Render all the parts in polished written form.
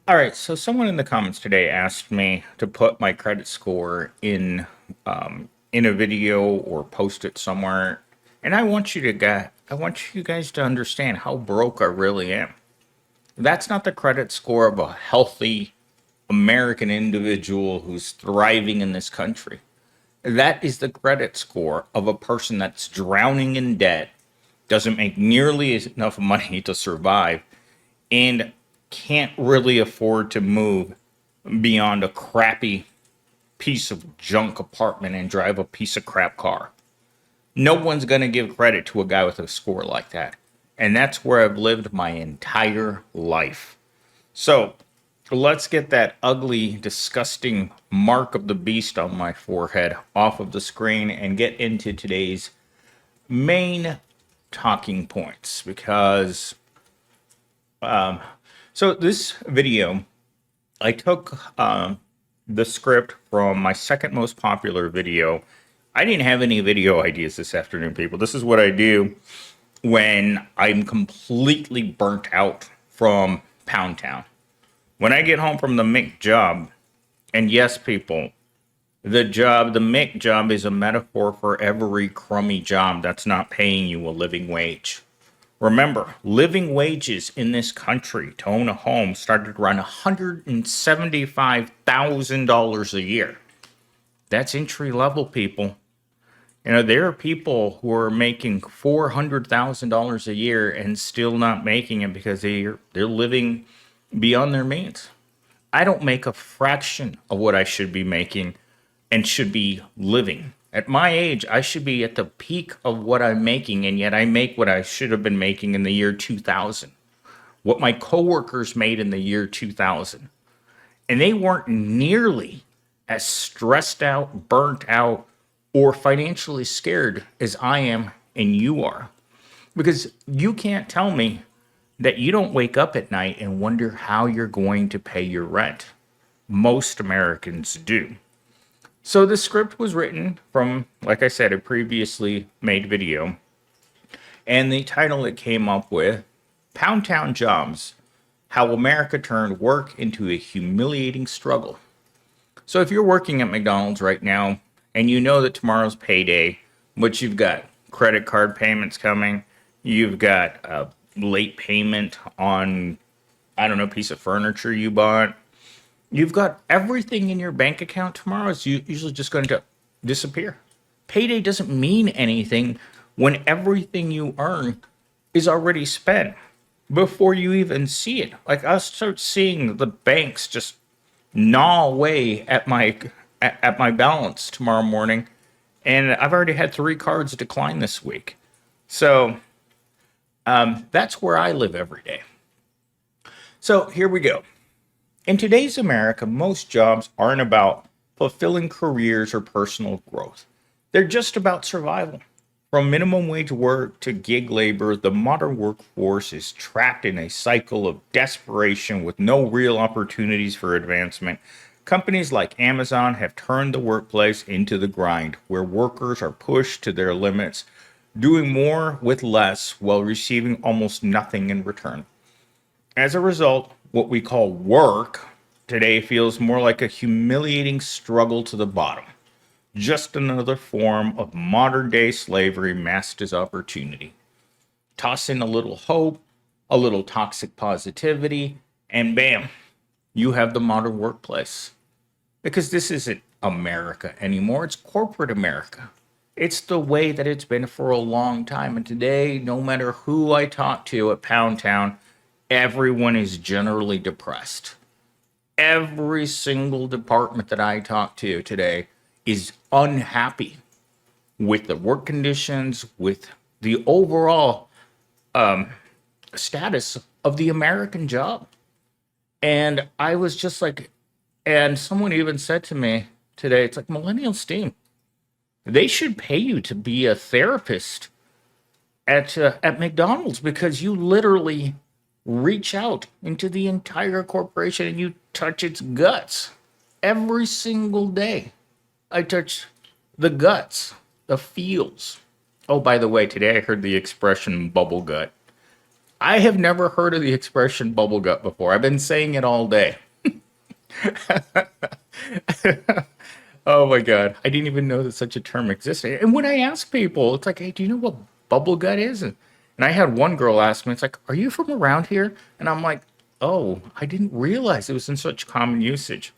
All right, so someone in the comments today asked me to put my credit score in a video or post it somewhere, and I want you guys to understand how broke I really am. That's not the credit score of a healthy American individual who's thriving in this country. That is the credit score of a person that's drowning in debt, doesn't make nearly enough money to survive, and can't really afford to move beyond a crappy piece of junk apartment and drive a piece of crap car. No one's going to give credit to a guy with a score like that. And that's where I've lived my entire life. So let's get that ugly, disgusting mark of the beast on my forehead off of the screen and get into today's main talking points. Because, so this video, I took the script from my second most popular video. I didn't have any video ideas this afternoon, people. This is what I do when I'm completely burnt out from Pound Town. When I get home from the Mick job, and yes, people, the Mick job is a metaphor for every crummy job that's not paying you a living wage. Remember, living wages in this country to own a home started around $175,000 a year. That's entry level, people. You know, there are people who are making $400,000 a year and still not making it because they're living beyond their means. I don't make a fraction of what I should be making and should be living. At my age, I should be at the peak of what I'm making, and yet I make what I should have been making in the year 2000. What my coworkers made in the year 2000. And they weren't nearly as stressed out, burnt out, or financially scared as I am and you are. Because you can't tell me that you don't wake up at night and wonder how you're going to pay your rent. Most Americans do. So the script was written from, like I said, a previously made video. And the title it came up with, Pound Town Jobs, How America Turned Work into a Humiliating Struggle. So if you're working at McDonald's right now, and you know that tomorrow's payday, but you've got credit card payments coming, you've got a late payment on, I don't know, a piece of furniture you bought, you've got everything in your bank account tomorrow is usually just going to disappear. Payday doesn't mean anything when everything you earn is already spent before you even see it. Like, I'll start seeing the banks just gnaw away at my balance tomorrow morning, and I've already had 3 cards decline this week. So that's where I live every day. So here we go. In today's America, most jobs aren't about fulfilling careers or personal growth. They're just about survival. From minimum wage work to gig labor, the modern workforce is trapped in a cycle of desperation with no real opportunities for advancement. Companies like Amazon have turned the workplace into the grind, where workers are pushed to their limits, doing more with less while receiving almost nothing in return. As a result, what we call work today feels more like a humiliating struggle to the bottom. Just another form of modern day slavery masked as opportunity. Toss in a little hope, a little toxic positivity, and bam, you have the modern workplace. Because this isn't America anymore, it's corporate America. It's the way that it's been for a long time. And today, no matter who I talk to at Pound Town, everyone is generally depressed. Every single department that I talk to today is unhappy with the work conditions, with the overall status of the American job. And I was just like, and someone even said to me today, it's like millennial steam. They should pay you to be a therapist at McDonald's because you literally reach out into the entire corporation and you touch its guts every single day. I touch the guts, the feels. Oh, by the way, today I heard the expression bubble gut. I have never heard of the expression bubble gut before. I've been saying it all day. Oh my God. I didn't even know that such a term existed. And when I ask people, it's like, hey, do you know what bubble gut is? And I had one girl ask me, it's like, are you from around here? And I'm like, oh, I didn't realize it was in such common usage.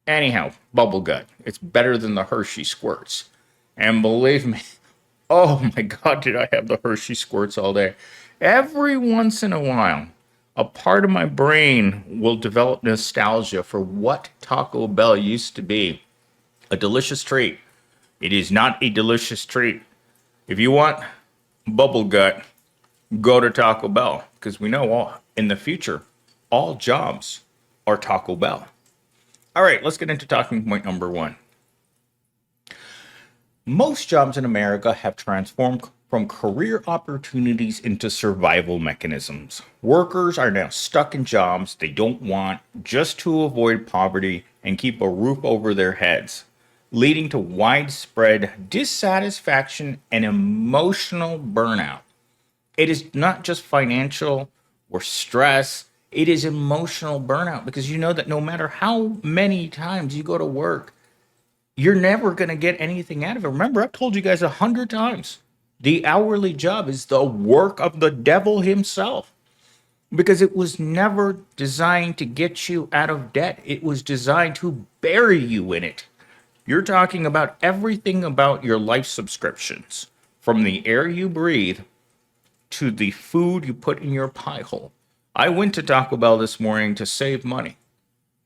Anyhow, bubble gut. It's better than the Hershey squirts. And believe me, oh my God, did I have the Hershey squirts all day. Every once in a while, a part of my brain will develop nostalgia for what Taco Bell used to be. A delicious treat. It is not a delicious treat. If you want bubble gut, go to Taco Bell because we know all in the future, all jobs are Taco Bell. All right, let's get into talking point number one. Most jobs in America have transformed from career opportunities into survival mechanisms. Workers are now stuck in jobs they don't want just to avoid poverty and keep a roof over their heads, leading to widespread dissatisfaction and emotional burnout. It is not just financial or stress, it is emotional burnout because you know that no matter how many times you go to work, you're never going to get anything out of it. Remember, I've told you guys 100 times the hourly job is the work of the devil himself because it was never designed to get you out of debt, it was designed to bury you in it. You're talking about everything about your life subscriptions, from the air you breathe to the food you put in your pie hole. I went to Taco Bell this morning to save money.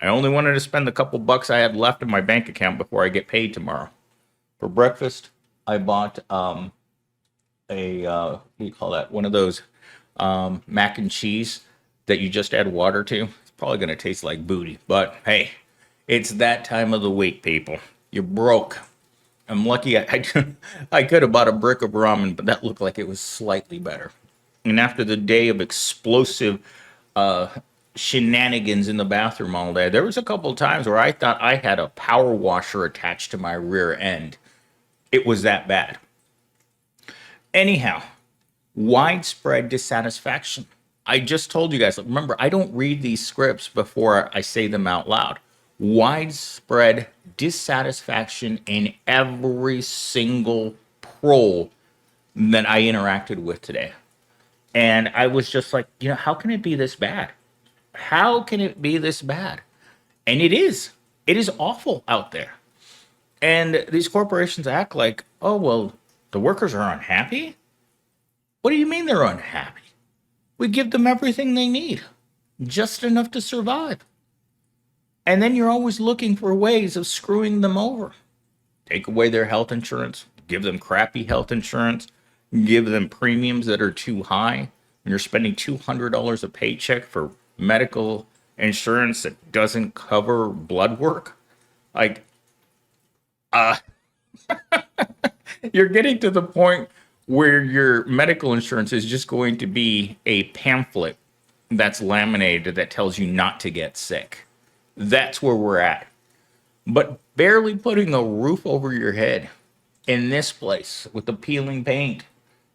I only wanted to spend the couple bucks I had left in my bank account before I get paid tomorrow. For breakfast, I bought what do you call that? One of those mac and cheese that you just add water to. It's probably going to taste like booty, but hey, it's that time of the week, people. You're broke. I'm lucky I could have bought a brick of ramen, but that looked like it was slightly better. And after the day of explosive uh, shenanigans in the bathroom all day, there was a couple of times where I thought I had a power washer attached to my rear end. It was that bad. Anyhow, widespread dissatisfaction. I just told you guys, remember, I don't read these scripts before I say them out loud. Widespread dissatisfaction in every single pro that I interacted with today. And I was just like, how can it be this bad? How can it be this bad? And it is. It is awful out there. And these corporations act like, oh, well, the workers are unhappy? What do you mean they're unhappy? We give them everything they need, just enough to survive. And then you're always looking for ways of screwing them over. Take away their health insurance, give them crappy health insurance, give them premiums that are too high. When you're spending $200 a paycheck for medical insurance that doesn't cover blood work, like, uh, you're getting to the point where your medical insurance is just going to be a pamphlet that's laminated that tells you not to get sick. That's where we're at. But barely putting a roof over your head in this place with the peeling paint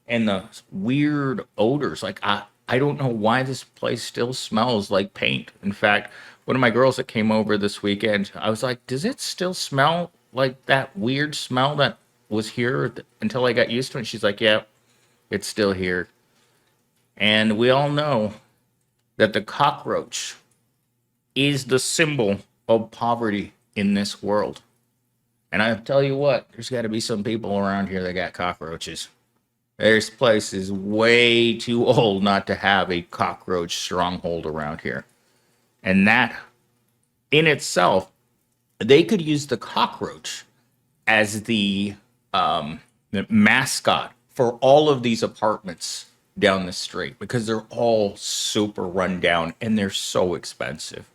and the weird odors. Like, I don't know why this place still smells like paint. In fact, one of my girls that came over this weekend, I was like, does it still smell like that weird smell that was here until I got used to it? And she's like, yeah, it's still here. And we all know that the cockroach is the symbol of poverty in this world. And I tell you what, there's got to be some people around here that got cockroaches. This place is way too old not to have a cockroach stronghold around here. And that in itself, they could use the cockroach as the mascot for all of these apartments down the street because they're all super run down and they're so expensive.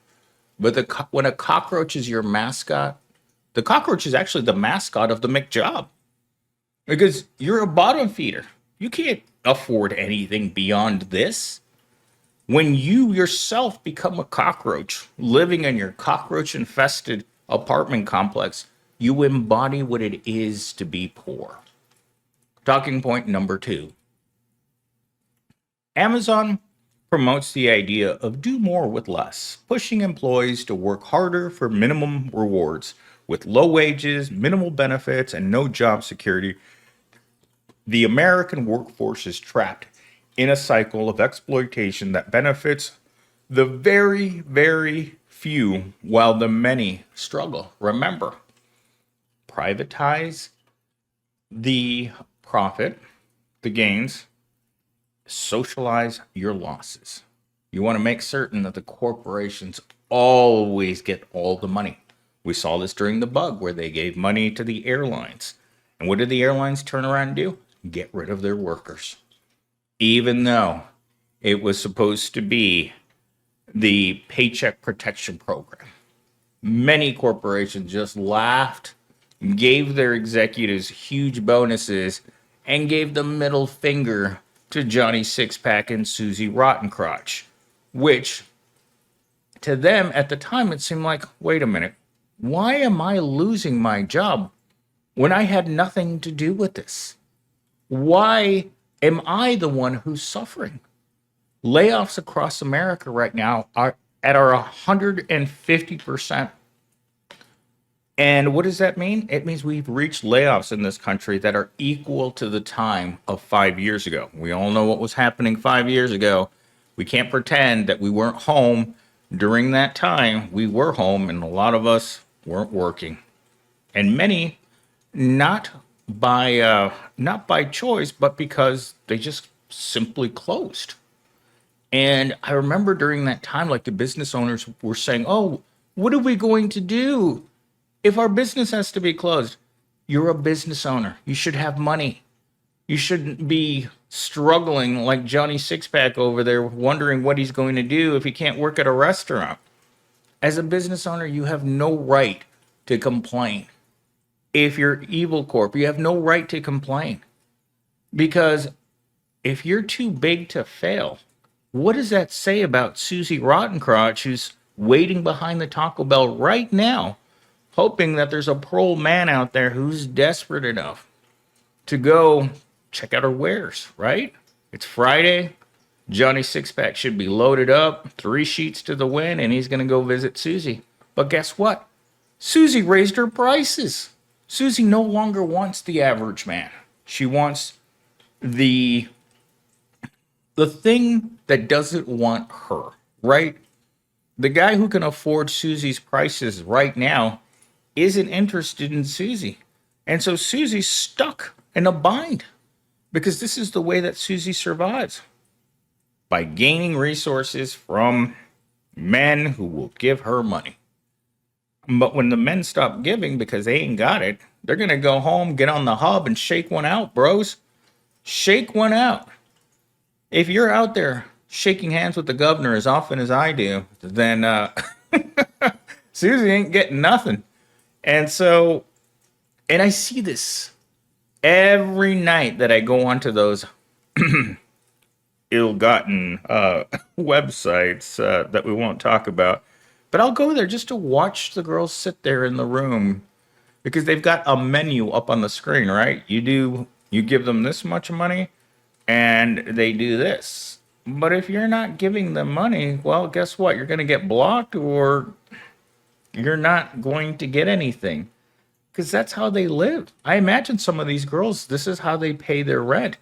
But when a cockroach is your mascot, the cockroach is actually the mascot of the McJob because you're a bottom feeder. You can't afford anything beyond this. When you yourself become a cockroach living in your cockroach infested apartment complex, you embody what it is to be poor. Talking point number two. Amazon promotes the idea of do more with less, pushing employees to work harder for minimum rewards. With low wages, minimal benefits, and no job security, the American workforce is trapped in a cycle of exploitation that benefits the very, very few while the many struggle. Remember, privatize the profit, the gains, socialize your losses. You want to make certain that the corporations always get all the money. We saw this during the bug where they gave money to the airlines. And what did the airlines turn around and do? Get rid of their workers. Even though it was supposed to be the Paycheck Protection Program. Many corporations just laughed, gave their executives huge bonuses, and gave the middle finger to Johnny Sixpack and Susie Rottencrotch, which to them at the time it seemed like, wait a minute, why am I losing my job when I had nothing to do with this? Why am I the one who's suffering? Layoffs across America right now are at our 150%. And what does that mean? It means we've reached layoffs in this country that are equal to the time of 5 years ago. We all know what was happening 5 years ago. We can't pretend that we weren't home during that time. We were home, and a lot of us weren't working. And many not by choice, but because they just simply closed. And I remember during that time, like the business owners were saying, oh, what are we going to do if our business has to be closed? You're a business owner. You should have money. You shouldn't be struggling like Johnny Sixpack over there, wondering what he's going to do if he can't work at a restaurant. As a business owner, you have no right to complain. If you're Evil Corp, you have no right to complain. Because if you're too big to fail, what does that say about Susie Rottencrotch, who's waiting behind the Taco Bell right now, hoping that there's a parole man out there who's desperate enough to go check out her wares, right? It's Friday. Johnny Sixpack should be loaded up, 3 sheets to the wind, and he's going to go visit Susie. But guess what? Susie raised her prices. Susie no longer wants the average man. She wants the thing that doesn't want her, right? The guy who can afford Susie's prices right now isn't interested in Susie. And so Susie's stuck in a bind because this is the way that Susie survives. By gaining resources from men who will give her money. But when the men stop giving because they ain't got it, they're going to go home, get on the hub, and shake one out, bros. Shake one out. If you're out there shaking hands with the governor as often as I do, then Susie ain't getting nothing. And so, and I see this every night that I go onto those ill-gotten websites that we won't talk about. But I'll go there just to watch the girls sit there in the room because they've got a menu up on the screen, right? You give them this much money and they do this. But if you're not giving them money, well, guess what? You're going to get blocked or you're not going to get anything because that's how they live. I imagine some of these girls, this is how they pay their rent.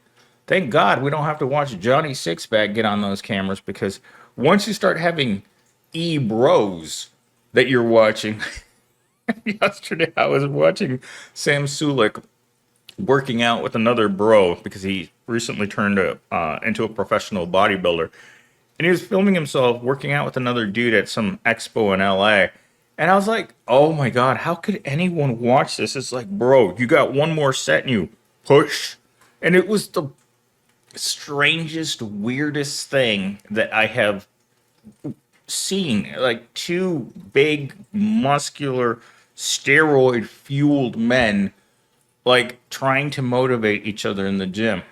Thank God we don't have to watch Johnny Sixpack get on those cameras because once you start having bros that you're watching. Yesterday I was watching Sam Sulik working out with another bro because he recently turned into a professional bodybuilder. And he was filming himself working out with another dude at some expo in LA. And I was like, oh my God, how could anyone watch this? It's like, bro, you got one more set and you push. And it was the strangest, weirdest thing that I have seen. Like 2 big, muscular, steroid-fueled men like trying to motivate each other in the gym.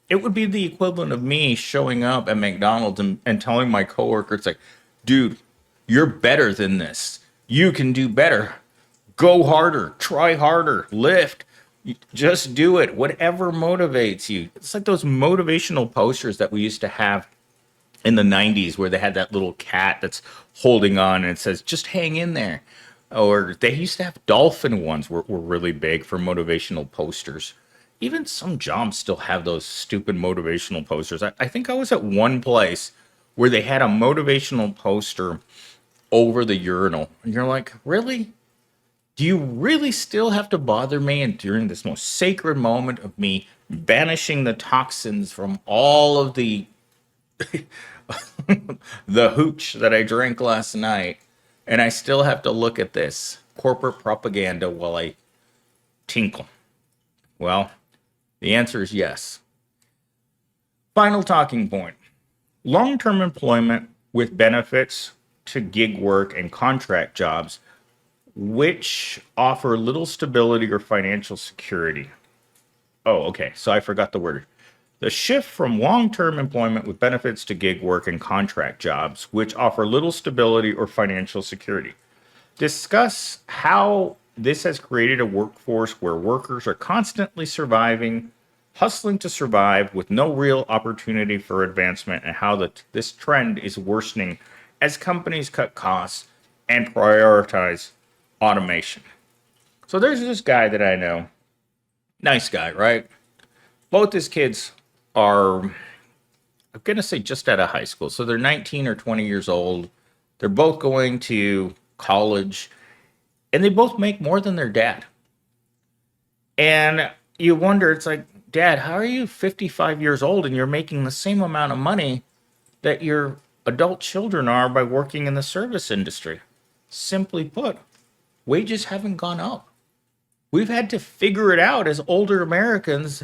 It would be the equivalent of me showing up at McDonald's and telling my coworker, it's like, dude, you're better than this. You can do better. Go harder. Try harder. Lift. Just do it. Whatever motivates you. It's like those motivational posters that we used to have in the 90s where they had that little cat that's holding on and it says, just hang in there. Or they used to have dolphin ones were really big for motivational posters. Even some jobs still have those stupid motivational posters. I think I was at one place where they had a motivational poster over the urinal. And you're like, really? Do you really still have to bother me? And during this most sacred moment of me banishing the toxins from all of the the hooch that I drank last night, and I still have to look at this corporate propaganda while I tinkle? Well, the answer is yes. Final talking point. Long-term employment with benefits to gig work and contract jobs which offer little stability or financial security. Oh, okay. So I forgot the word. The shift from long-term employment with benefits to gig work and contract jobs, which offer little stability or financial security. Discuss how this has created a workforce where workers are constantly surviving, hustling to survive with no real opportunity for advancement, and how this trend is worsening as companies cut costs and prioritize automation. So there's this guy that I know. Nice guy, right? Both his kids are, I'm going to say, just out of high school. So they're 19 or 20 years old. They're both going to college, and they both make more than their dad. And you wonder, it's like, Dad, how are you 55 years old and you're making the same amount of money that your adult children are by working in the service industry? Simply put, wages haven't gone up. We've had to figure it out as older Americans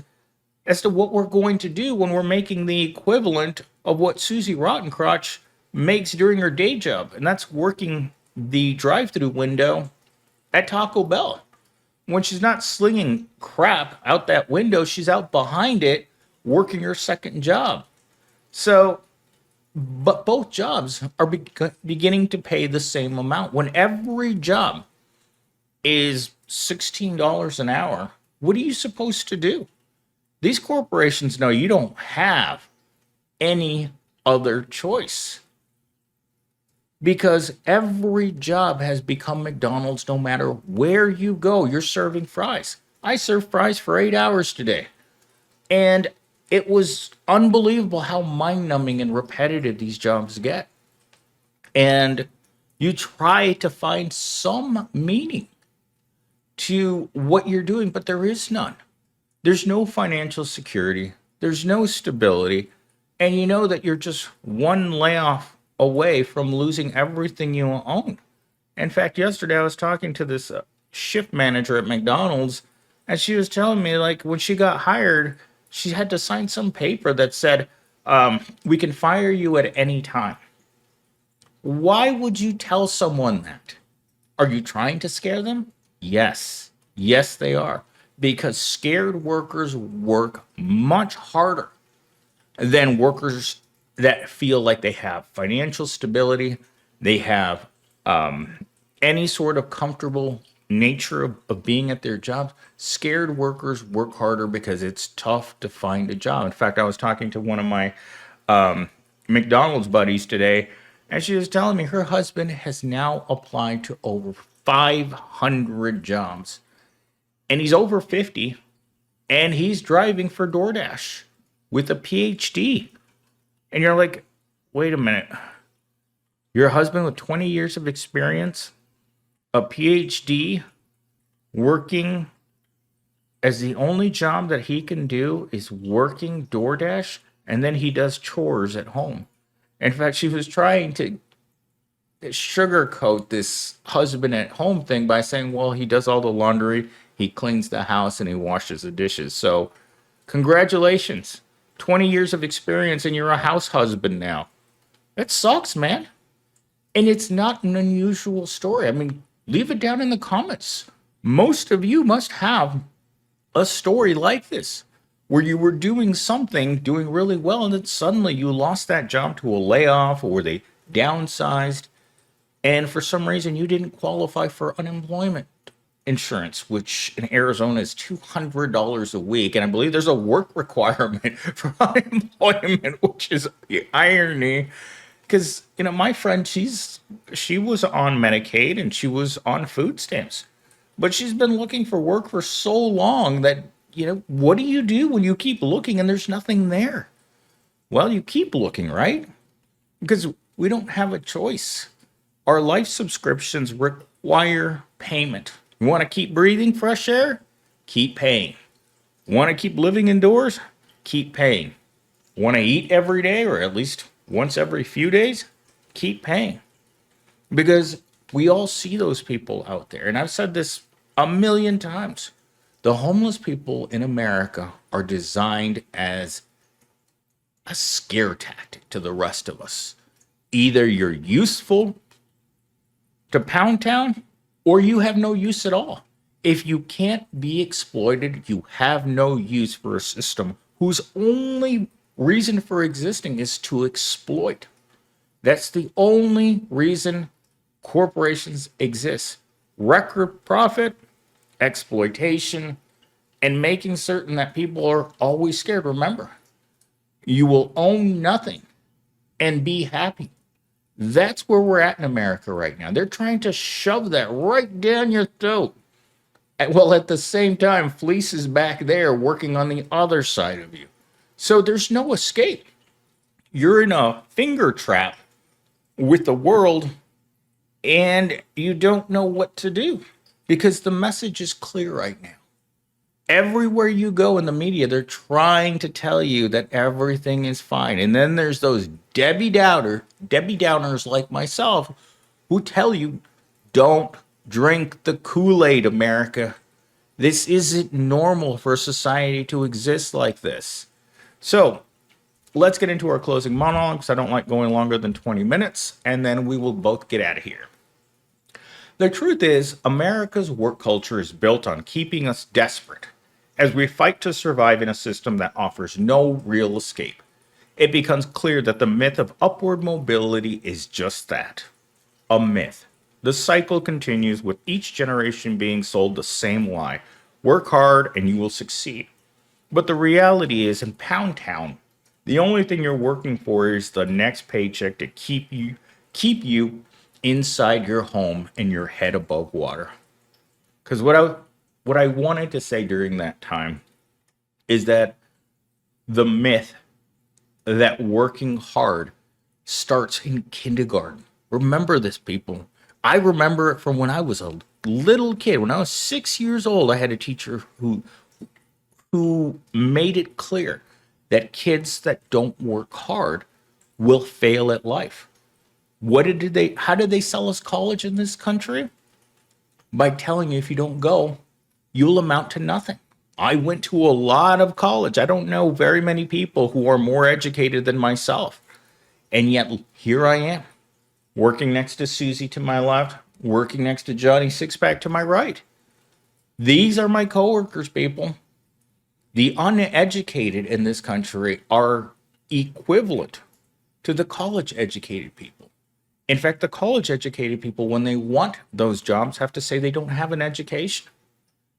as to what we're going to do when we're making the equivalent of what Susie Rottencrotch makes during her day job. And that's working the drive-through window at Taco Bell. When she's not slinging crap out that window, she's out behind it working her second job. So, but both jobs are beginning to pay the same amount. When every job is $16 an hour, what are you supposed to do? These corporations know you don't have any other choice because every job has become McDonald's. No matter where you go, you're serving fries. I served fries for 8 hours today, and it was unbelievable how mind-numbing and repetitive these jobs get. And you try to find some meaning to what you're doing, but there is none. There's no financial security. There's no stability. And you know that you're just one layoff away from losing everything you own. In fact, yesterday I was talking to this shift manager at McDonald's, and she was telling me, like, when she got hired, she had to sign some paper that said, we can fire you at any time. Why would you tell someone that? Are you trying to scare them? Yes. Yes, they are. Because scared workers work much harder than workers that feel like they have financial stability, they have any sort of comfortable nature of being at their jobs. Scared workers work harder because it's tough to find a job. In fact, I was talking to one of my McDonald's buddies today, and she was telling me her husband has now applied to over 500 jobs. And he's over 50, and he's driving for DoorDash with a PhD. And you're like, wait a minute. Your husband with 20 years of experience, a PhD, working as the only job that he can do is working DoorDash, and then he does chores at home. In fact, she was trying to sugarcoat this husband at home thing by saying, well, he does all the laundry, he cleans the house, and he washes the dishes. So congratulations. 20 years of experience and you're a house husband now. That sucks, man. And it's not an unusual story. I mean, leave it down in the comments. Most of you must have a story like this, where you were doing something, doing really well, and then suddenly you lost that job to a layoff, or they downsized, and for some reason you didn't qualify for unemployment. insurance, which in Arizona is $200 a week. And I believe there's a work requirement for unemployment, which is the irony. Because, my friend, she was on Medicaid and she was on food stamps. But she's been looking for work for so long that, what do you do when you keep looking and there's nothing there? Well, you keep looking, right? Because we don't have a choice. Our life subscriptions require payment. You want to keep breathing fresh air? Keep paying. Want to keep living indoors? Keep paying. Want to eat every day or at least once every few days? Keep paying. Because we all see those people out there. And I've said this a million times. The homeless people in America are designed as a scare tactic to the rest of us. Either you're useful to Pound Town or you have no use at all. If you can't be exploited, you have no use for a system whose only reason for existing is to exploit. That's the only reason corporations exist. Record profit, exploitation, and making certain that people are always scared. Remember, you will own nothing and be happy. That's where we're at in America right now. They're trying to shove that right down your throat. Well, at the same time, Fleece is back there working on the other side of you. So there's no escape. You're in a finger trap with the world and you don't know what to do because the message is clear right now. Everywhere you go in the media, they're trying to tell you that everything is fine. And then there's those Debbie Downers like myself who tell you, don't drink the Kool-Aid, America. This isn't normal for society to exist like this. So let's get into our closing monologue because I don't like going longer than 20 minutes. And then we will both get out of here. The truth is, America's work culture is built on keeping us desperate as we fight to survive in a system that offers no real escape. It becomes clear that the myth of upward mobility is just that, a myth. The cycle continues with each generation being sold the same lie. Work hard and you will succeed. But the reality is, in Pound Town, the only thing you're working for is the next paycheck to keep you inside your home and your head above water. Because what I wanted to say during that time is that the myth that working hard starts in kindergarten. Remember this, people. I remember it from when I was a little kid. When I was 6 years old, I had a teacher who made it clear that kids that don't work hard will fail at life. How did they sell us college in this country? By telling you if you don't go, you'll amount to nothing. I went to a lot of college. I don't know very many people who are more educated than myself. And yet here I am, working next to Susie to my left, working next to Johnny Sixpack to my right. These are my coworkers, people. The uneducated in this country are equivalent to the college educated people. In fact, the college educated people, when they want those jobs, have to say they don't have an education.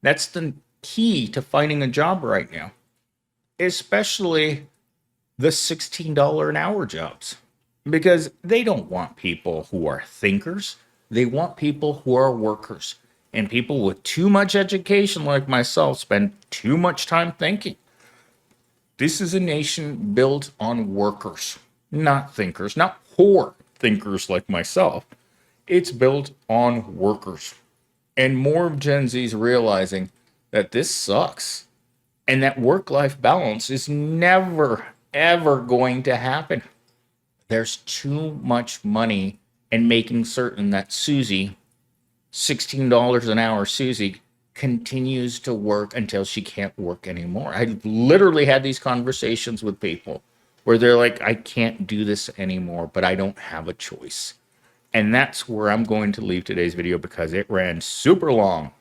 That's the key to finding a job right now, especially the $16 an hour jobs, because they don't want people who are thinkers. They want people who are workers, and people with too much education like myself spend too much time thinking. This is a nation built on workers, not thinkers, not poor thinkers like myself. It's built on workers. And more of Gen Z's realizing that this sucks and that work-life balance is never, ever going to happen. There's too much money in making certain that Susie, $16 an hour Susie, continues to work until she can't work anymore. I literally had these conversations with people where they're like, I can't do this anymore, but I don't have a choice. And that's where I'm going to leave today's video because it ran super long.